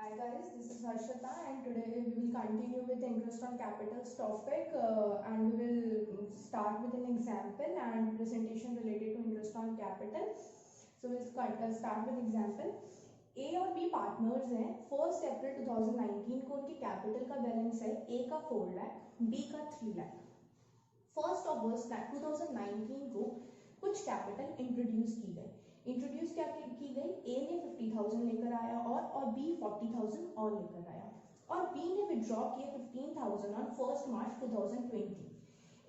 Hi guys, this is Harshita and today we will continue with interest on capitals topic and we will start with an example and presentation related to interest on capital. So we'll start with example. A और B partners हैं. 1 अप्रैल 2019 को उनके capital का balance है A का 4 lakh, B का 3 लाख. 1 अगस्त 2019 को कुछ कैपिटल इंट्रोड्यूस की गई. इंट्रोड्यूस क्या की गई? ए ने 50,000 लेकर आया और बी 40,000 और लेकर आया और बी ने विड्रॉ किए 15,000 on 1 March 2020.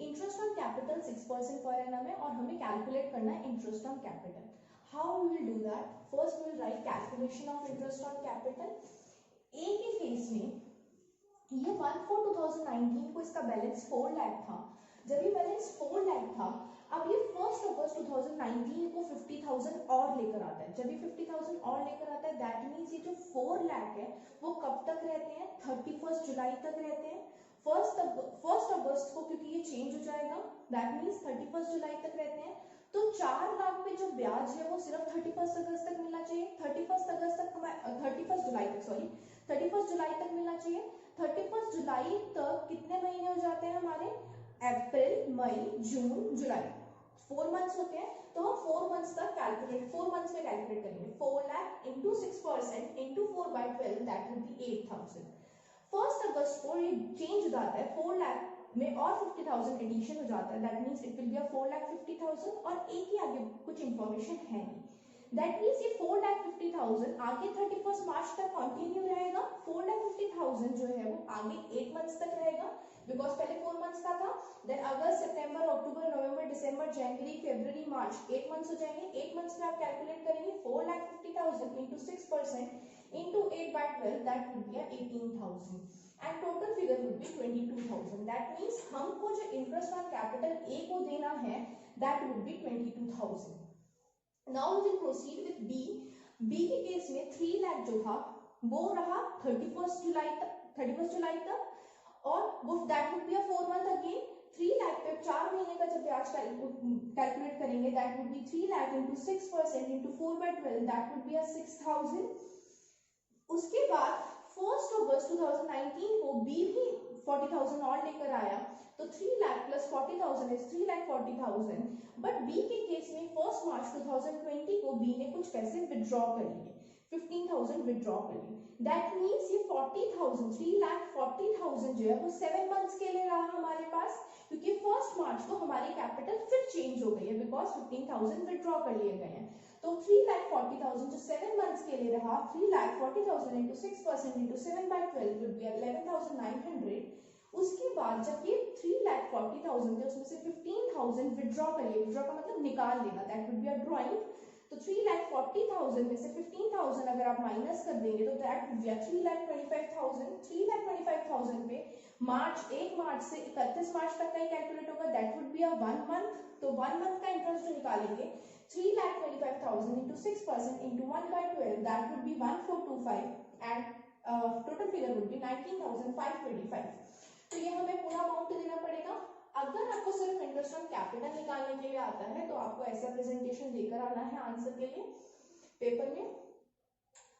Interest on capital 6% per annum है और हमें कैलकुलेट करना है interest on capital. How we will do that? First we will write calculation of interest on capital. A के केस में ये 1/4/2019 को इसका बैलेंस 4 लाख था. जब ये बैलेंस 4 लाख था, अब ये 1 अगस्त 2019 को 50,000 और लेकर आता है. जब ये 50,000 और लेकर आता है, दैट मीन्स ये जो 4 लाख है वो कब तक रहते हैं? 31 जुलाई तक रहते हैं. फर्स्ट अगस्त को क्योंकि ये चेंज हो जाएगा, दैट मीन्स 31 जुलाई तक रहते हैं. तो 4 लाख पे जो ब्याज है वो सिर्फ 31 अगस्त तक मिलना चाहिए. 31 जुलाई तक, सॉरी 31 जुलाई तक मिलना चाहिए. 31 जुलाई तक कितने महीने हो जाते हैं हमारे? अप्रैल, मई, जून, जुलाई, 4 मंथ्स होते हैं. तो हम 4 मंथ्स में कैलकुलेट करेंगे. 4 lakh into 6% into 4/12 that will be 8,000. 1 अगस्त को ये चेंज हो जाता है, 4 लाख में और 50,000 एडिशन हो जाता है. That means it will be 4,50,000 और एक ही आगे कुछ इंफॉर्मेशन है नहीं. दैट मीन्स ये 4,50,000 आगे 31 मार्च तक कंटिन्यू रहेगा. 4,50,000 जो है वो आगे 8 मंथ्स तक रहेगा बिकॉज पहले 4 मंथ्स का था. देन अगस्त, सितंबर, अक्टूबर, नवंबर, दिसंबर, जनवरी, फरवरी, मार्च 8 मंथ्स हो जाएंगे. 8 मंथ्स में आप कैलकुलेट करेंगे 4,50,000 into 6% into 8/12 that would be 18,000 and total figure would be 22,000. That means हमको जो इंटरेस्ट ऑन कैपिटल ए को देना है that would be 22,000. Now we will proceed with B. B के केस में 3 लाख जो था वो रहा 31 जुलाई तक और वो that would B 4 month again. 3 lakh पे 4 महीने का जब ब्याज कैलकुलेट करेंगे that would B 3 lakh into 6% into 4/12 that would B 6,000. उसके बाद 1 अगस्त 2019 को बी भी 40,000 और लेकर आया तो 3 lakh plus 40,000 is 3,40,000. But B के केस में 1 मार्च 2020 को बी ने कुछ पैसे विड्रॉ कर लिए, 15,000 विड्रॉ कर लिए. दैट मीन्स ये 40,000 3,40,000 जो है वो 7 मंथ्स के लिए रहा हमारे पास क्योंकि 1 मार्च को हमारी कैपिटल फिर चेंज हो गई है बिकॉज 15,000 विड्रॉ कर लिए गए हैं. तो 3,40,000 जो 7 मंथ्स के लिए रहा, 3,40,000 इंटू 6% इंटू 7/12 वुड बी 11,900. उसके बाद जब ये 3,40,000 थे उसमें से 15,000 विड्रॉ करिए. विड्रॉ का मतलब निकाल लेना, that would be a drawing. तो 3,40,000 में से 15,000 अगर आप माइनस कर देंगे तो दैट वुड बी 3,25,000. 3,25,000 पे 1 मार्च से 31 मार्च तक का ही कैलकुलेट होगा, दैट वुड बी 1 मंथ. तो 1 मंथ का इंटरेस्ट जो निकालेंगे 3,25,000 into 6% into 1/12 that would B 1,425 and total figure would B 19,525. तो ये हमें पूरा अमाउंट देना पड़ेगा. अगर आपको सिर्फ इंटरेस्ट ऑन कैपिटल निकालने के लिए आता है तो आपको ऐसा प्रेजेंटेशन देकर आना है आंसर के लिए पेपर में.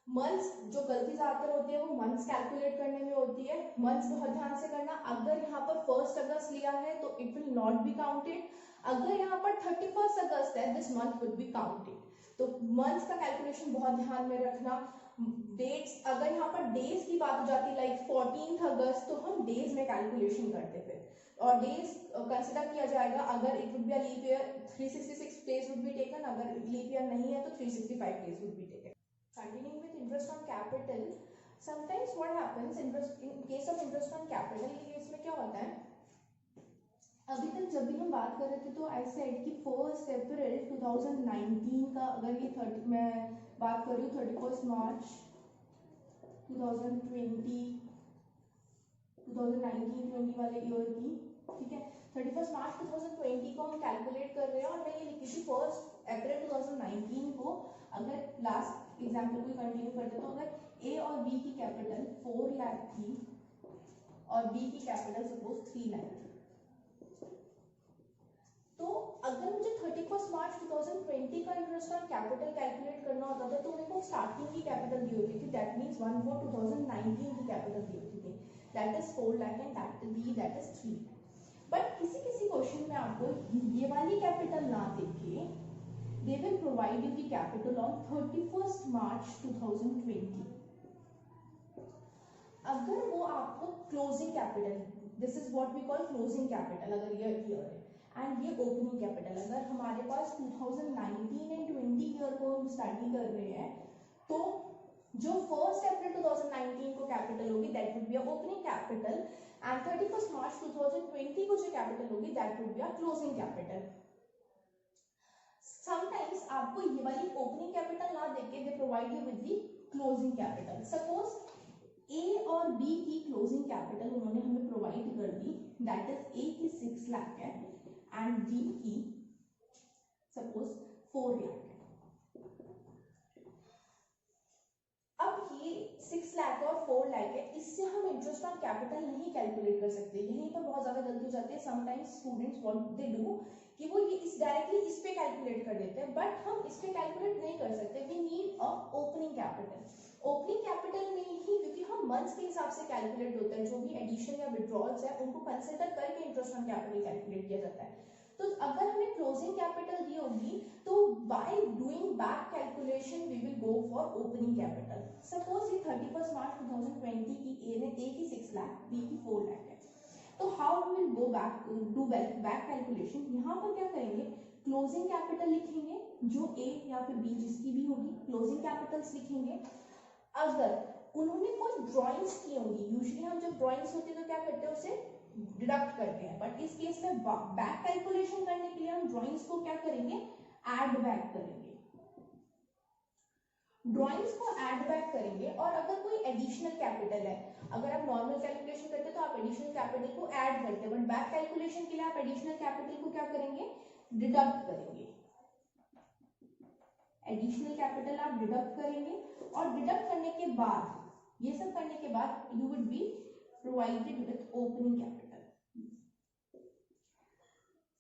मंथ्स जो गलती ज्यादातर होती है वो मंथ्स कैलकुलेट करने में होती है. मंथ्स बहुत ध्यान से करना. अगर यहाँ पर 1 अगस्त लिया है तो it will not be counted. अगर यहाँ पर 31 अगस्त है this month would be counted. तो मंथ्स का कैलकुलेशन बहुत ध्यान में रखना. डेट्स, अगर यहाँ पर डेज की बात हो जाती है लाइक 14 अगस्त तो हम डेज में कैलकुलेशन करते फिर और डेज कंसिडर किया जाएगा. अगर it would be a leap year 366 days would be taken. अगर लीप ईयर नहीं है तो 365 days would be taken. Continuing with interest on capital, sometimes what happens in case of interest on capital के case में क्या होता है, अभी तक जब भी हम बात कर रहे थे तो आई सेड कि 1 अप्रैल 2019 का अगर ये मैं बात कर रही हूँ 31 मार्च 2019-20 वाले ईयर की, ठीक है. 31 मार्च 2020 को हम कैलकुलेट कर रहे हैं और मैं ये लिखी थी 1 अप्रैल 2019 को. अगर लास्ट एग्जाम्पल को कंटिन्यू करते तो अगर ए और बी की कैपिटल 4 लाख थी और बी की कैपिटल सपोज 3 लाख थी, तो अगर मुझे 31 मार्च 2020 का इंटरेस्ट ऑन कैपिटल कैलकुलेट करना होता था तो मेरे को स्टार्टिंग की कैपिटल दी होती थी, दैट मींस 1/4/2019 की कैपिटल दी होती थी, that is 4 lakh and that is 3 lakh. But किसी किसी क्वेश्चन में आपको ये वाली कैपिटल ना देके they will provide you the capital on 31 March 2020। अगर वो आपको closing capital, this is what we call closing capital, अगर ये ईयर है एंड ये ओपनिंग कैपिटल, अगर हमारे पास 2019 एंड 20 ईयर को हम स्टडी कर रहे हैं तो जो 1 अप्रैल 2019 को कैपिटल होगी that would be a opening capital and 31 March 2020 को जो कैपिटल होगी that would be a closing capital. Sometimes आपको ये वाली ओपनिंग कैपिटल ना देके they provide you with the closing capital. Suppose A और बी की क्लोजिंग कैपिटल उन्होंने हमें प्रोवाइड कर दी, दैट इज ए की 6 लाख है एंड बी की सपोज 4 लाख है। अब ये 6 लाख और 4 लाख है, इससे हम इंटरेस्ट ऑन कैपिटल नहीं कैलकुलेट कर सकते। यहीं पर बहुत ज्यादा गलती हो जाती है। Sometimes students what they do कि वो ये इस डायरेक्टली इस पे कैलकुलेट कर देते हैं, बट हम इस पे कैलकुलेट नहीं कर सकते। We need a opening capital. Opening capital में ही, क्योंकि हम मंथ्स के हिसाब से कैलकुलेट होता है, जो भी एडिशन या विड्रॉल्स है उनको कंसिडर करके इंटरेस्ट ऑन कैपिटल कैलकुलेट किया जाता है। तो अगर हमें क्लोजिंग कैपिटल दी होगी तो by doing back calculation we will go for opening capital. Suppose ये 31 मार्च 2020 की ए की 6 लाख, बी की 4 लाख है, तो how we will go back do back calculation. यहाँ पर क्या करेंगे, क्लोजिंग कैपिटल लिखेंगे, जो ए या फिर बी जिसकी भी होगी क्लोजिंग कैपिटल्स लिखेंगे। अगर उन्होंने कोई ड्राइंग्स की होंगी, यूजुअली हम जब ड्राइंग्स होती है तो क्या करते हैं, उसे डिडक्ट करते हैं, बट इस केस में बैक कैलकुलेशन करने के लिए हम ड्राइंग्स को क्या करेंगे, ऐड बैक करेंगे। ड्राइंग्स को ऐड बैक करेंगे और अगर कोई एडिशनल कैपिटल है, अगर आप नॉर्मल कैलकुलेशन करते हैं तो आप एडिशनल कैपिटल को ऐड करते हैं, बट बैक कैलकुलेशन के लिए आप एडिशनल कैपिटल को क्या करेंगे, डिडक्ट करेंगे। एडिशनल कैपिटल आप डिडक्ट करेंगे और डिडक्ट करने के बाद, ये सब करने के बाद you would be provided with opening capital.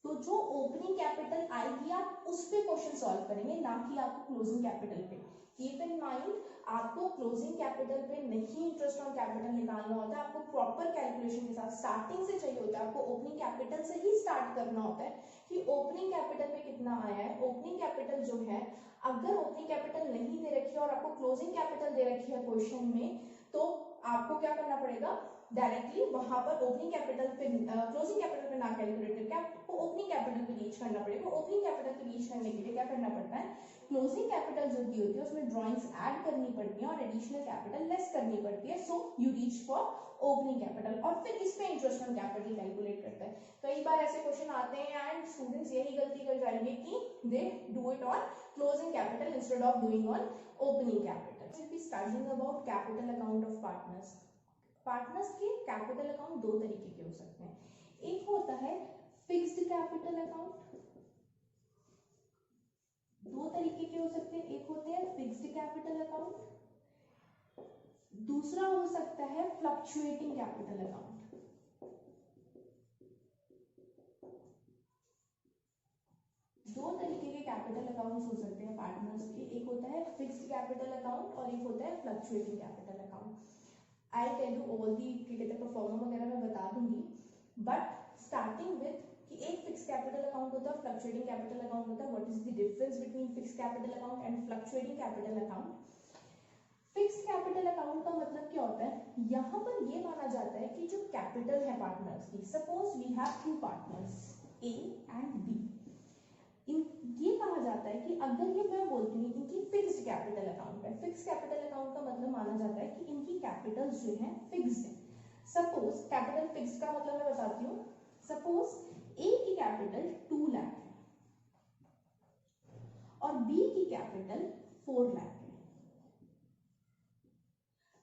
तो जो ओपनिंग कैपिटल आएगी आप उस पे क्वेश्चन सॉल्व करेंगे, ना कि आपको क्लोजिंग कैपिटल पे। कीप इन माइंड, आपको क्लोजिंग कैपिटल पे नहीं इंटरेस्ट ऑन कैपिटल निकालना होता है, आपको प्रॉपर कैलकुलेशन के साथ स्टार्टिंग से चाहिए होता है। आपको ओपनिंग कैपिटल से ही स्टार्ट करना होता है कि ओपनिंग कैपिटल पे कितना आया है। ओपनिंग कैपिटल जो है, अगर ओपनिंग कैपिटल नहीं दे रखी है और आपको क्लोजिंग कैपिटल दे रखी है क्वेश्चन में, तो आपको क्या करना पड़ेगा, डायरेक्टली वहां पर ओपनिंग कैपिटल पे क्लोजिंग कैपिटल पे ना कैलकुलेट करके आपको ओपनिंग कैपिटल पे रीच करना पड़ेगा। ओपनिंग कैपिटल पे रीच करने के लिए क्या करना पड़ता है, क्लोजिंग कैपिटल जो दी होती है उसमें ड्राइंग्स ऐड करनी पड़ती है और एडिशनल कैपिटल लेस करनी पड़ती है, so you reach for opening capital और फिर इस पे इंटरेस्ट ऑन कैपिटल कैलकुलेट करता है। कई बार ऐसे क्वेश्चन आते हैं एंड स्टूडेंट्स यही गलती कर जाएंगे कि they do it on closing capital instead of doing on opening capital. Will be studying about capital account of partners. Partners के कैपिटल अकाउंट दो तरीके के हो सकते हैं, एक होता है फिक्स्ड कैपिटल अकाउंट, दो तरीके के हो सकते हैं, एक होते हैं फिक्स्ड कैपिटल अकाउंट, दूसरा हो सकता है फ्लक्चुएटिंग कैपिटल अकाउंट। दो तरीके के कैपिटल अकाउंट्स हो सकते हैं पार्टनर्स के, एक होता है फिक्स्ड कैपिटल अकाउंट और एक होता है fluctuating capital account. I tell you all the proforma वगैरह मैं बता दूंगी, बट स्टार्टिंग विद कि एक फिक्स कैपिटल अकाउंट होता है, फ्लक्चुएटिंग कैपिटल अकाउंट होता है। What is the difference between fix capital account and fluctuating capital account. Fix capital account का मतलब क्या होता है, यहाँ पर ये माना जाता है कि जो कैपिटल है पार्टनर्स की, suppose we have two partners A and B, ये कहा जाता है कि अगर ये मैं बोलती हूँ इनकी फिक्स्ड कैपिटल अकाउंट है, फिक्स कैपिटल अकाउंट का मतलब माना जाता है कि इनकी कैपिटल्स जो है फिक्स्ड है। सपोज कैपिटल फिक्स्ड का मतलब मैं बताती हूँ, सपोज ए की कैपिटल 2 लाख है और बी की कैपिटल 4 लाख है।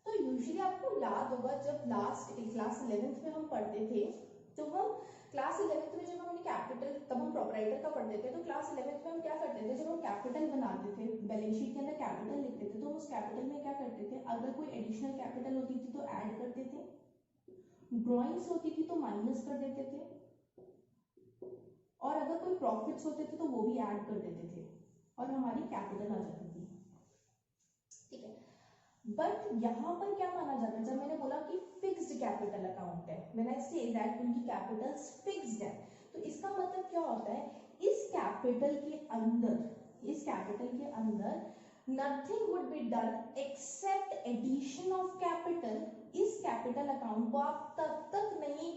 तो यूजुअली आपको याद होगा जब लास्ट क्लास 11th में हम पढ़ते थे, तो हम क्लास 11th में जब हमने कैपिटल, तब हम प्रोपराइटर का पढ़ते थे, तो क्लास 11th में हम क्या करते थे, जब हम कैपिटल बनाते थे बैलेंस शीट के अंदर कैपिटल लिखते थे, तो उस कैपिटल में क्या करते थे, अगर कोई एडिशनल कैपिटल होती थी तो ऐड करते थे, ड्राइंग्स होती थी तो माइनस कर देते थे, और अगर कोई प्रॉफिट्स होते थे तो वो भी ऐड कर देते थे और हमारी कैपिटल आ जाती थी, ठीक है। बट यहाँ पर क्या माना जाता है, जब मैंने बोला कि फिक्स्ड कैपिटल अकाउंट है, व्हेन आई से दैट उनकी कैपिटल्स फिक्स्ड है, तो इसका मतलब क्या होता है, इस कैपिटल के अंदर nothing would be done except addition of capital. इस कैपिटल अकाउंट को आप तब तक नहीं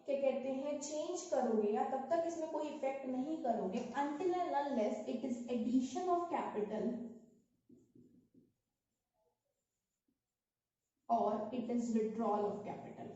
क्या कहते हैं चेंज करोगे या तब तक इसमें कोई इफेक्ट नहीं करोगे until and unless it is addition of capital or it is withdrawal of capital।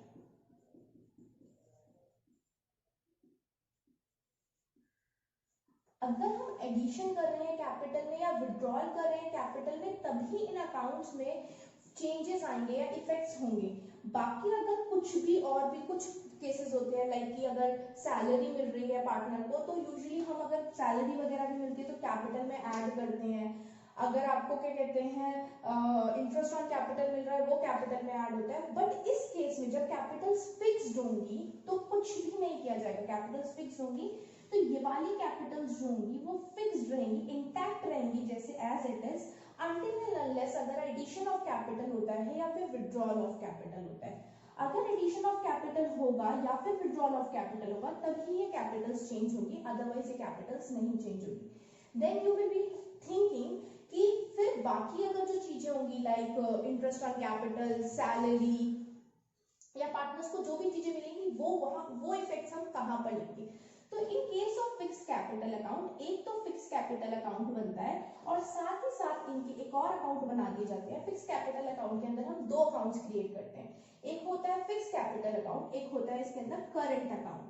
अगर हम एडिशन कर रहे हैं कैपिटल में या विड्रॉल कर रहे हैं कैपिटल में, तभी इन अकाउंट्स में चेंजेस आएंगे या इफेक्ट्स होंगे। बाकी अगर कुछ भी और भी कुछ केसेस होते हैं, लाइक कि अगर सैलरी मिल रही है पार्टनर को, तो यूजुअली हम अगर सैलरी वगैरह भी मिलती है तो कैपिटल में ऐड करते हैं। अगर आपको क्या कहते हैं इंटरेस्ट ऑन कैपिटल मिल रहा है, वो कैपिटल में ऐड होता है। बट इस केस में जब कैपिटल्स फिक्स्ड होंगी तो कुछ भी नहीं किया जाएगा, कैपिटल्स फिक्स्ड होंगी तो ये वाली कैपिटल्स जो होंगी वो फिक्स्ड रहेंगी, इंटैक्ट रहेंगी जैसे as it is, until and unless अगर एडिशन ऑफ कैपिटल होता है या फिर विड्रॉल ऑफ कैपिटल होता है। अगर एडिशन ऑफ कैपिटल होगा या फिर विड्रॉल ऑफ कैपिटल होगा तभी ये कैपिटल्स चेंज होगी, अदरवाइज ये कैपिटल्स नहीं चेंज होगी। Then you will be thinking कि फिर बाकी अगर जो चीजें होंगी like interest on capital, salary या पार्टनर्स को जो भी चीजें मिलेंगी वो इफेक्ट्स हम कहां पर लेंगे। तो in case of fix capital account, एक तो फिक्स कैपिटल अकाउंट बनता है और साथ ही साथ इनके एक और अकाउंट बना दिए जाते हैं। फिक्स कैपिटल अकाउंट के अंदर हम दो अकाउंट्स क्रिएट करते हैं, एक होता है फिक्स कैपिटल अकाउंट, एक होता है इसके अंदर करंट अकाउंट।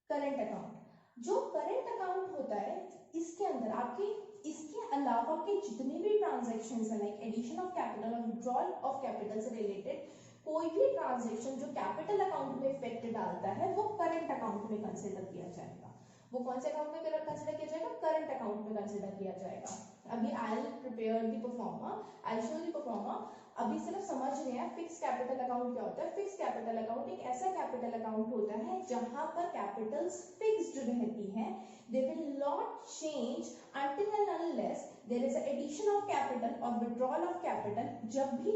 करंट अकाउंट, जो करंट अकाउंट होता है इसके अंदर आपके इसके अलावा के जितने भी ट्रांजैक्शंस हैं लाइक एडिशन ऑफ कैपिटल और विड्रॉल ऑफ कैपिटल से रिलेटेड कोई भी ट्रांजैक्शन जो कैपिटल अकाउंट में इफेक्ट डालता है वो करंट अकाउंट में कंसीडर किया जाएगा। वो कौन से अकाउंट में कंसीडर किया जाएगा, करंट अकाउंट में कंसीडर किया जाएगा। अभी I will prepare the pro forma, I will show the pro forma. अभी सिर्फ समझ रहे हैं फिक्स कैपिटल अकाउंट क्या होता है। फिक्स कैपिटल अकाउंट एक ऐसा कैपिटल अकाउंट होता है जहां पर कैपिटल्स फिक्स्ड रहती हैं, they will not change until and unless there is a addition of capital or withdrawal of capital। जब भी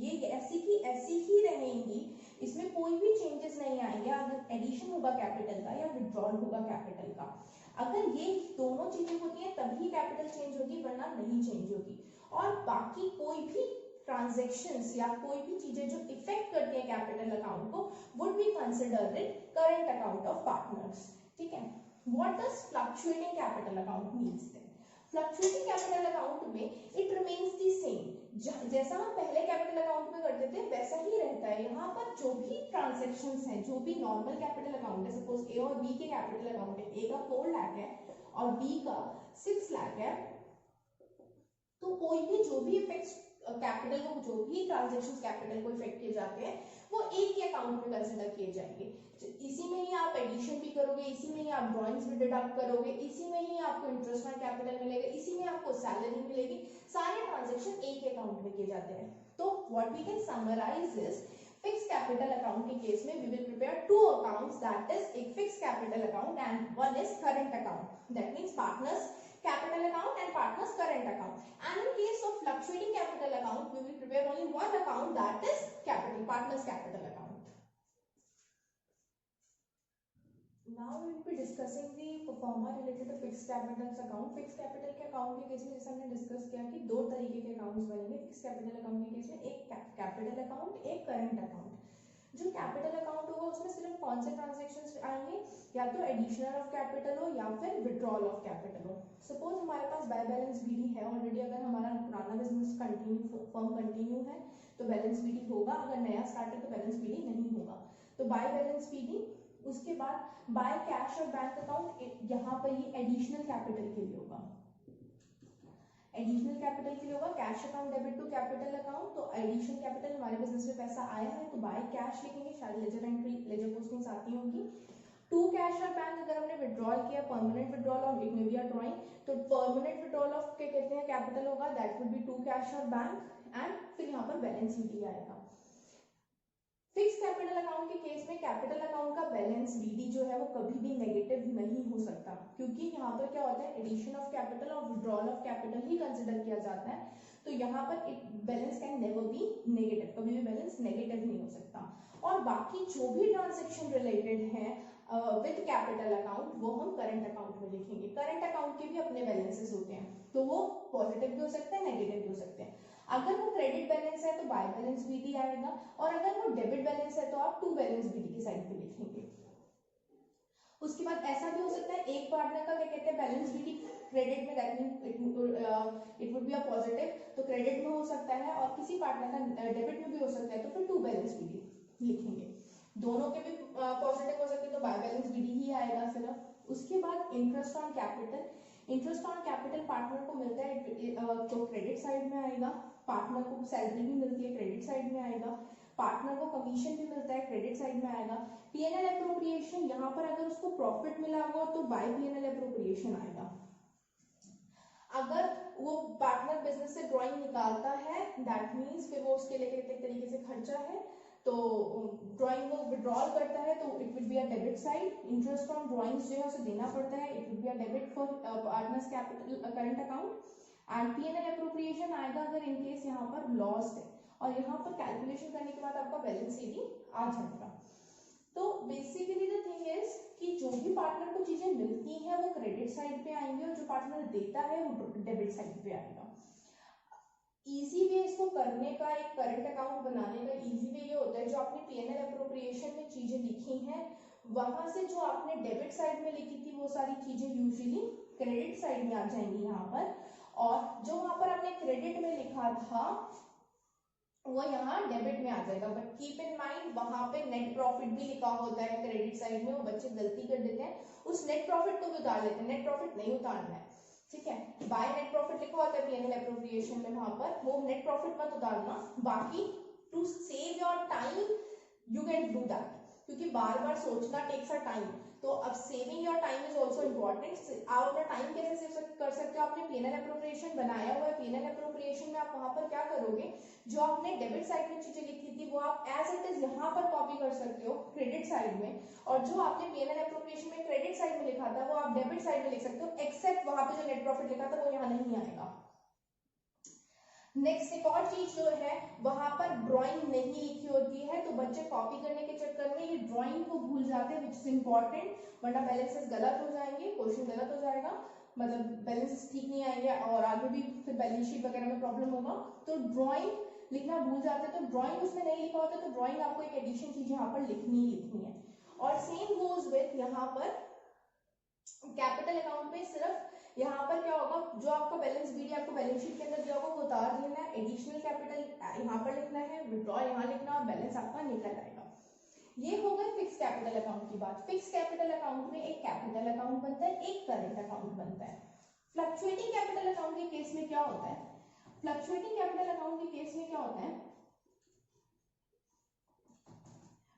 ये ऐसी ही रहेंगी, इसमें कोई भी चेंजेस नहीं आएंगे अगर एडिशन होगा कैपिटल का या विड्रॉल होगा कैपिटल का। अगर ये दोनों चीजें होती हैं तभी कैपिटल चेंज होगी, वरना नहीं चेंज होगी। और बाकी कोई भी ट्रांजैक्शंस या कोई भी चीजें जो इफेक्ट करती है कैपिटल अकाउंट को would be considered current account of partners. ठीक है, What does fluctuating capital account means then? Fluctuating capital account में it remains the same, जैसा हम पहले कैपिटल अकाउंट में करते थे वैसा ही रहता है। यहाँ पर जो भी ट्रांजेक्शंस हैं, जो भी नॉर्मल कैपिटल अकाउंट है, सपोज ए और बी के कैपिटल अकाउंट है, ए का 4 लाख है और बी का 6 लाख है, तो कोई भी जो भी इफेक्ट्स कैपिटल को, जो भी ट्रांजेक्शंस कैपिटल को इफेक्ट किए जाते हैं वो एक ही अकाउंट में कंसीडर किए जाएंगे। इसी में ही आप एडिशन भी करोगे, इसी में ही आप ड्रॉइंग्स भी डिडक्ट करोगे, इसी में ही आपको इंटरेस्ट ऑन कैपिटल मिलेगा, इसी में आपको सैलरी मिलेगी। सारे ट्रांजैक्शन एक ही अकाउंट में किए जाते हैं। तो what we can summarise is fix capital account के केस में we will prepare two accounts, that is एक fix capital account and one is current account, that means partners capital account and partners current account। And in case of fluctuating capital account we will prepare only one account, that is capital, partners capital account। Now we will be discussing the performer related to fixed capital account। fixed capital के account के case में जैसे हमने discuss किया कि दो तरीके के अकाउंट्स बनेंगे fixed capital account के केस में, एक capital account, एक current account। जो कैपिटल अकाउंट होगा उसमें सिर्फ कौन से ट्रांजैक्शंस आएंगे, या तो एडिशनल ऑफ कैपिटल हो या फिर विड्रॉल ऑफ कैपिटल हो। सपोज हमारे पास बाय बैलेंस बीडी है ऑलरेडी, अगर हमारा पुराना बिजनेस फर्म कंटिन्यू है तो बैलेंस बीडी होगा, अगर नया स्टार्ट है तो बैलेंस बीडी नहीं होगा। तो बाय बैलेंस बीडी, उसके बाद बाय कैश और बैंक अकाउंट, यहाँ पर ये एडिशनल कैपिटल के लिए होगा, एडिशनल कैपिटल के लिए होगा। Cash account debit to capital account, तो एडिशनल कैपिटल हमारे बिजनेस में पैसा आया है तो बाय कैश लिखेंगे, शायद लेजर एंट्री लेजर पोस्टिंग्स आती होंगी। टू कैश और बैंक, अगर हमने विड्रॉल किया परमानेंट विड्रॉल और इट में बी ड्रॉइंग, तो परमानेंट विड्रॉल ऑफ क्या कहते हैं कैपिटल होगा, that would be to cash और बैंक, एंड फिर यहाँ पर बैलेंस शीट आएगा। फिक्स कैपिटल अकाउंट के केस में कैपिटल अकाउंट का बैलेंस बीडी जो है वो कभी भी नेगेटिव नहीं हो सकता, क्योंकि यहाँ पर क्या होता है, एडिशन ऑफ कैपिटल और withdrawal of capital he consider किया जाता है, तो यहाँ पर balance can never be negative, कभी भी बैलेंस नेगेटिव नहीं हो सकता। और बाकी जो भी ट्रांजेक्शन रिलेटेड है विद कैपिटल अकाउंट वो हम करंट अकाउंट में लिखेंगे। करंट अकाउंट के भी अपने बैलेंसेस होते हैं, तो वो पॉजिटिव भी हो सकते हैं, नेगेटिव भी हो सकते हैं। अगर वो क्रेडिट बैलेंस है तो बाय बैलेंस बीडी आएगा, और अगर वो डेबिट बैलेंस है तो आप टू बैलेंस बीडी की साइड पे लिखेंगे। उसके बाद ऐसा भी हो सकता है एक पार्टनर का क्या कहते हैं बैलेंस बीडी क्रेडिट में, that mean it would be a positive, तो क्रेडिट में हो सकता है, और किसी पार्टनर का डेबिट में भी हो सकता है, तो फिर टू बैलेंस बीडी लिखेंगे। दोनों के भी पॉजिटिव हो सकते हैं तो बाय बैलेंस बीडी ही आएगा सिर्फ। उसके बाद interest on capital, interest on capital partner को मिलता है तो क्रेडिट साइड में आएगा, पार्टनर को सैलरी भी मिलती है क्रेडिट साइड में आएगा, पार्टनर को कमीशन भी मिलता है क्रेडिट साइड में आएगा। पीएनएल एप्रोप्रिएशन, यहाँ पर अगर उसको प्रॉफिट मिला होगा तो बाय पीएनएल एप्रोप्रिएशन आएगा। अगर वो पार्टनर बिजनेस से ड्राइंग निकालता है दैट मीन्स फिर वो उसके लिए एक तरीके से खर्चा है, तो ड्राइंग वो विड्रॉल करता है तो it will be a debit side. Interest on drawings जो है उसे देना पड़ता है, it will be a debit for partners capital current account. And PNL appropriation आएगा अगर इन केस यहाँ पर लॉस है, और यहाँ पर कैलकुलेशन करने के बाद आपका बैलेंस शीट ही आ जाएगा। तो बेसिकली द थिंग इज कि जो भी पार्टनर को चीजें मिलती हैं वो क्रेडिट साइड पे आएंगे, और जो पार्टनर देता है वो डेबिट साइड पे आएगा। इजी वे इसको करने का, एक करंट अकाउंट बनाने का इजी वे ये होता है, जो आपने पीएनएल एप्रोप्रिएशन में चीजें लिखी हैं वहां से जो आपने डेबिट साइड में लिखी थी वो सारी चीजें यूजुअली क्रेडिट साइड में आ जाएंगी यहाँ पर, और जो वहां पर आपने क्रेडिट में लिखा था वो यहाँ डेबिट में आ जाएगा। बट कीप इन माइंड वहां पे नेट प्रॉफिट भी लिखा होता है क्रेडिट साइड में, वो बच्चे गलती कर देते हैं, उस नेट प्रॉफिट को भी उतार लेते हैं, नेट प्रॉफिट नहीं उतारना है, ठीक है। बाय नेट प्रॉफिट लिखा होता है पीएनएल एप्रोप्रिएशन में, वहां पर वो नेट प्रॉफिट मत उतारना। बाकी to save your time you can do that, क्योंकि बार बार सोचना टेक्स अ टाइम, तो अब saving your time is also important. आप अपना टाइम कैसे सेव कर सकते हो, आपने पीएनएल एप्रोप्रिएशन बनाया हुआ है, पीएनएल एप्रोप्रिएशन में आप वहां पर क्या करोगे, जो आपने डेबिट साइड में चीजें लिखी थी वो आप एज इट इज यहाँ पर कॉपी कर सकते हो क्रेडिट साइड में, और जो आपने पीएनएल एप्रोप्रिएशन में क्रेडिट साइड में लिखा था वो आप डेबिट साइड में लिख सकते हो, एक्सेप्ट वहां पे जो नेट प्रॉफिट लिखा था वो यहाँ नहीं आएगा। नेक्स्ट एक और चीज जो है, वहां पर ड्राइंग नहीं लिखी होती है, तो बच्चे कॉपी करने के चक्कर में ये ड्राइंग को भूल जाते हैं, विच इज इंपॉर्टेंट, वरना बैलेंसेस गलत हो जाएंगे, क्वेश्चन गलत हो जाएगा, मतलब बैलेंसेस ठीक नहीं आएंगे और आगे भी फिर बैलेंस शीट वगैरह में प्रॉब्लम होगा। तो ड्राइंग लिखना भूल जाते हैं, तो ड्राइंग उसमें नहीं लिखा होता, तो ड्राइंग आपको एक एडिशन चीज यहाँ पर लिखनी ही लिखनी है। और सेम गोज विथ यहाँ पर कैपिटल अकाउंट में सिर्फ यहाँ पर क्या होगा, जो आपका बैलेंस बीडी आपको बैलेंस शीट के अंदर दिया होगा वो उतार देना है, एडिशनल कैपिटल यहाँ पर लिखना है, विड्रॉ यहाँ लिखना, और बैलेंस आपका निकल आएगा। ये हो गए फिक्स कैपिटल अकाउंट की बात। फिक्स कैपिटल अकाउंट में एक कैपिटल अकाउंट बनता है, एक करंट अकाउंट बनता है। फ्लक्चुएटिंग कैपिटल अकाउंट के केस में क्या होता है, फ्लक्चुएटिंग कैपिटल अकाउंट के केस में क्या होता है,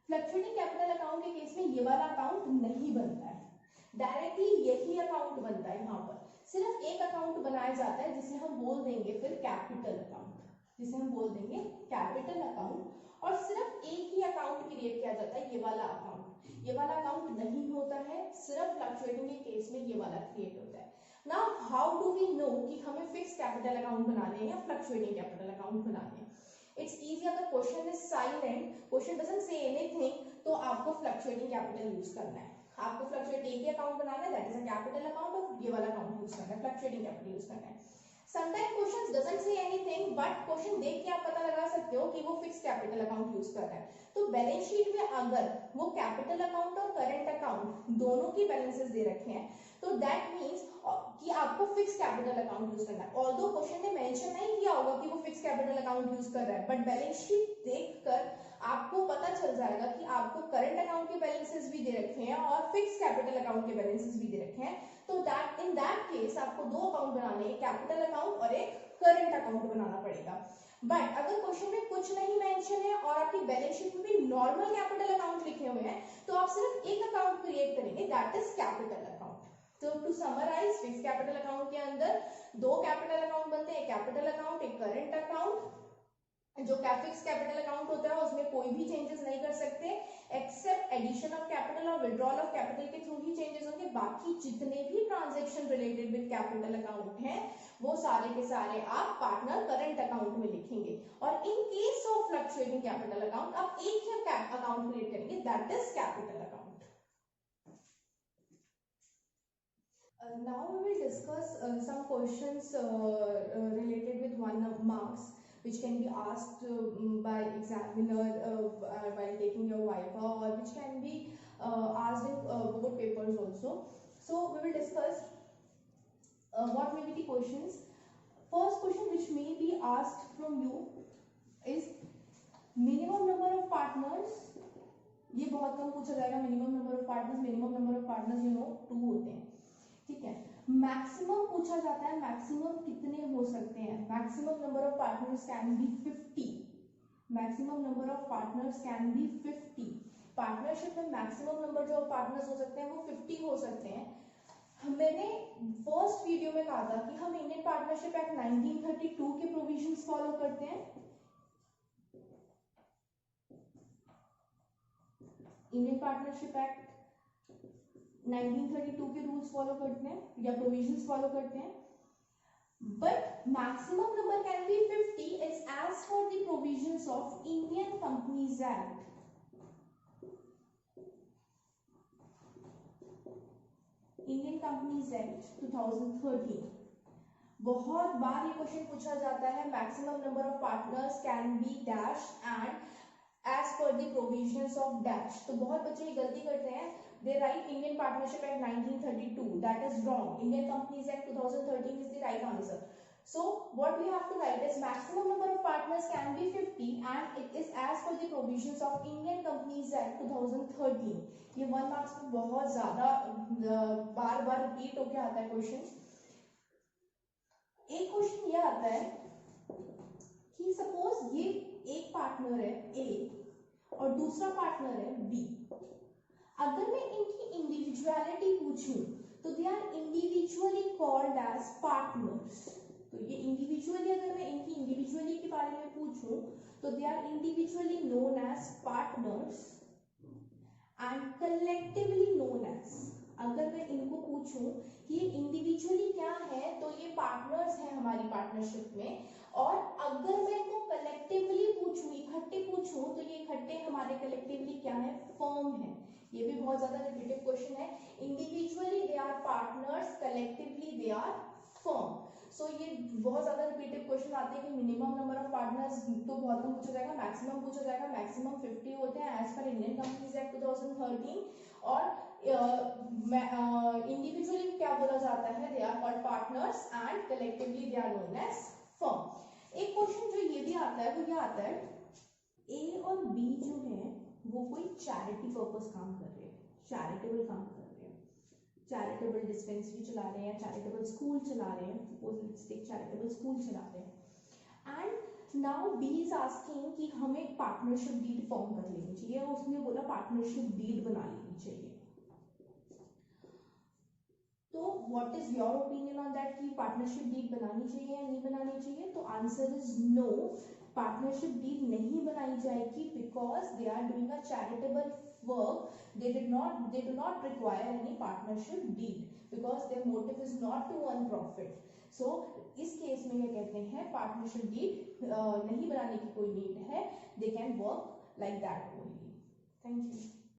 फ्लक्चुएटिंग कैपिटल अकाउंट के केस में ये वाला अकाउंट नहीं बनता है, डायरेक्टली यही अकाउंट बनता है। यहाँ पर सिर्फ एक अकाउंट बनाया जाता है जिसे हम बोल देंगे फिर कैपिटल अकाउंट, जिसे हम बोल देंगे कैपिटल अकाउंट, और सिर्फ एक ही अकाउंट क्रिएट किया जाता है, ये वाला अकाउंट। ये वाला अकाउंट नहीं होता है, सिर्फ फ्लक्चुएटिंग के केस में ये वाला क्रिएट होता है। Now how do we know कि हमें फिक्स कैपिटल अकाउंट बनाने हैं या फ्लक्चुएटिंग कैपिटल अकाउंट बनाने हैं। इट्स इजी, अगर question is silent, question doesn't say anything, तो आपको फ्लक्चुएटिंग कैपिटल यूज करना है। आपको फ्लक्चुएट एक ही अकाउंट बनाना है, that is a capital account, और ये वाला अकाउंट यूज करना है, फ्लक्चुएटिंग कैपिटल यूज करना है। Sometime questions doesn't say anything, but question देख के आप पता लगा सकते हो कि वो फिक्स कैपिटल अकाउंट यूज कर रहा है। तो बैलेंस शीट में अगर वो कैपिटल अकाउंट और करंट अकाउंट दोनों की बैलेंसेस दे रखे हैं, तो दैट मींस कि आपको फिक्स कैपिटल अकाउंट यूज करना है। ऑल्दो क्वेश्चन ने मेंशन नहीं किया होगा कि वो फिक्स कैपिटल अकाउंट यूज कर रहा है, बट बैलेंस शीट देखकर आपको पता चल जाएगा कि आपको करंट अकाउंट के बैलेंसेस भी दे रखे हैं और फिक्स कैपिटल अकाउंट के बैलेंसेस भी दे रखे हैं। तो दैट इन दैट केस आपको दो अकाउंट बनाने हैं, कैपिटल अकाउंट और एक करंट अकाउंट बनाना पड़ेगा। बट अगर क्वेश्चन में कुछ नहीं मेंशन है और आपकी बैलेंस शीट में भी नॉर्मल कैपिटल अकाउंट लिखे हुए हैं, तो आप सिर्फ एक अकाउंट क्रिएट करेंगे, दैट इज कैपिटल अकाउंट। तो to summarise, fix capital account के अंदर दो कैपिटल अकाउंट बनते हैं, एक कैपिटल अकाउंट, एक करंट अकाउंट। जो फिक्स कैपिटल अकाउंट होता है उसमें कोई भी चेंजेस नहीं कर सकते, एक्सेप्ट एडिशन ऑफ कैपिटल और विड्रॉल ऑफ कैपिटल के थ्रू ही चेंजेस होंगे। बाकी जितने भी transaction related with capital account हैं वो सारे के सारे आप पार्टनर करंट अकाउंट में लिखेंगे। और in case of fluctuating capital account आप एक ही अकाउंट क्रिएट करेंगे, that is capital account. Now we will discuss some questions related with 1 marks which can be asked by examiner while taking your viva, or which can be asked in board papers also. So we will discuss what may be the questions. First question which may be asked from you is minimum number of partners. ये बहुत कम पूछा जाएगा, minimum number of partners you know 2 होते हैं, ठीक है। Maximum पूछा जाता है, मैक्सिमम कितने हो सकते हैं, maximum number of partners can be 50, maximum number of partners can be 50। Partnership में मैक्सिमम नंबर जो पार्टनर्स हो सकते हैं वो 50 हो सकते हैं। मैंने फर्स्ट वीडियो में कहा था कि हम इंडियन पार्टनरशिप एक्ट 1932 के प्रोविजंस फॉलो करते हैं, इंडियन पार्टनरशिप एक्ट 1932 के रूल्स फॉलो करते हैं या प्रोविजंस फॉलो करते हैं, but maximum number can be 50 is as for the provisions of Indian companies act. Indian companies act 2013। बहुत बार ये क्वेश्चन पूछा जाता है, maximum number of partners can be dash and as per the provisions of dash. तो बहुत बच्चे ये गलती करते हैं, they write Indian Partnership Act 1932, that is wrong. Indian Companies Act 2013 is the right answer. So what we have to write is maximum number of partners can be 50 and it is as per the provisions of Indian Companies Act 2013. ये 1 marks में बहुत ज्यादा बार बार repeat होके आता है question. एक question ये आता है कि सपोज ये एक पार्टनर है ए और दूसरा पार्टनर है बी, अगर मैं इनकी इंडिविजुअलिटी पूछूं तो they are individually called as partners. तो ये इंडिविजुअली, अगर मैं इनकी इंडिविजुअली के बारे में पूछूं तो they are individually known as partners and collectively known as. अगर मैं इनको पूछूं कि ये इंडिविजुअली क्या है तो ये पार्टनर्स हैं हमारी पार्टनरशिप में, और अगर मैं इनको कलेक्टिवली पूछूं, इकट्ठे पूछूं तो ये इकट्ठे हमारे कलेक्टिवली क्या है, फर्म है। ये भी बहुत ज्यादा रिपीटेड क्वेश्चन है। Individually they are partners, collectively they are firm. So ये बहुत ज्यादा रिपीटेड क्वेश्चन आते हैं कि मिनिमम नंबर ऑफ पार्टनर्स तो बहुत कम पूछा जाएगा, मैक्सिमम पूछा जाएगा, मैक्सिमम 50 होते हैं as per Indian companies act 2013। और इंडिविजुअली क्या बोला जाता है, they are called partners and collectively they are known as firm. एक क्वेश्चन जो ये भी आता है वो ये आता है, ए और बी जो है वो कोई चैरिटी पर्पस काम कर रहे हैं, चैरिटेबल काम कर रहे हैं, चैरिटेबल डिस्पेंसरी चला रहे हैं, चैरिटेबल स्कूल चला रहे हैं, suppose let's take charitable school चला रहे हैं। And now B is asking कि हमें पार्टनरशिप डीड फॉर्म कर लेनी चाहिए, और उसने बोला पार्टनरशिप डीड बना लेनी चाहिए। तो what is your opinion on that कि पार्टनरशिप डीड बनानी चाहिए या नहीं बनानी चाहिए? तो answer is no, partnership deed नहीं बनाई जाएगी because they are doing a charitable work, they do not require any partnership deed because their motive is not to earn profit. So इस केस में ये कहते हैं पार्टनरशिप डीड नहीं बनाने की कोई नीड है, they can work like that only. Thank you.